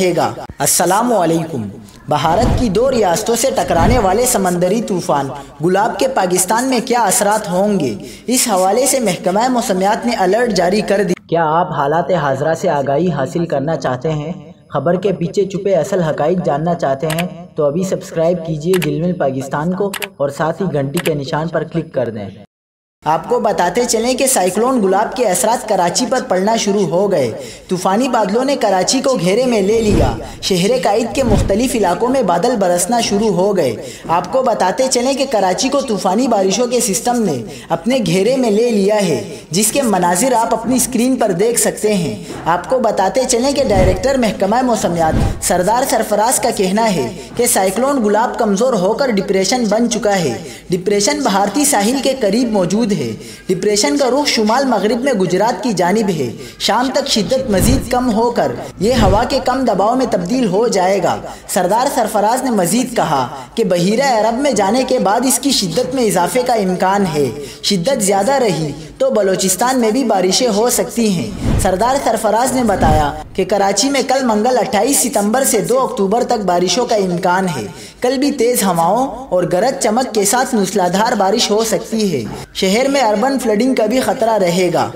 رہے گا۔ السلام علیکم۔ بھارت کی 2 ریاستوں سے ٹکرانے والے سمندری طوفان گلاب کے پاکستان میں کیا اثرات ہوں گے، اس حوالے سے محکمہ موسمیات نے الرٹ جاری کر دی۔ کیا آپ حالات حاضرہ سے آگاہی حاصل کرنا چاہتے ہیں؟ خبر کے پیچھے چھپے اصل حقائق جاننا چاہتے ہیں تو ابھی سبسکرائب کیجئے جل پاکستان کو اور ساتھ ہی گھنٹی کے نشان پر کلک کر دیں۔ آپ کو بتاتے چلیں کہ سائیکلون گلاب کے اثرات کراچی پر پڑنا شروع ہو گئے۔ طوفانی بادلوں نے کراچی کو گھیرے میں لے لیا۔ شہر قائد کے مختلف علاقوں میں بادل برسنا شروع ہو گئے۔ آپ کو بتاتے چلیں کہ کراچی کو طوفانی بارشوں کے سسٹم نے اپنے گھیرے میں لے لیا ہے، جس کے مناظر آپ اپنی اسکرین پر دیکھ سکتے ہیں۔ آپ کو بتاتے چلیں کہ ڈائریکٹر محکمہ موسمیات سردار سرفراز کا کہنا ہے کہ سائیکلون گلاب کمزور ہو کر ڈپریشن بن چکا ہے۔ ڈپریشن بھارتی ساحل کے قریب موجود ہے۔ ڈپریشن کا رخ شمال مغرب میں گجرات کی جانب ہے۔ شام تک شدت مزید کم ہو کر یہ ہوا کے کم دباؤ میں تبدیل ہو جائے گا۔ سردار سرفراز نے مزید کہا کہ بحیرہ عرب میں جانے کے بعد اس کی شدت میں اضافے کا امکان ہے۔ شدت زیادہ رہی تو بلوچستان میں بھی بارشیں ہو سکتی ہیں۔ سردار سرفراز نے بتایا کہ کراچی میں کل منگل 28 ستمبر سے 2 اکتوبر تک بارشوں کا امکان ہے۔ کل بھی تیز ہواؤں اور گرج چمک کے ساتھ موسلادھار بارش ہو سکتی ہے۔ شہر میں اربن فلڈنگ کا بھی خطرہ رہے گا۔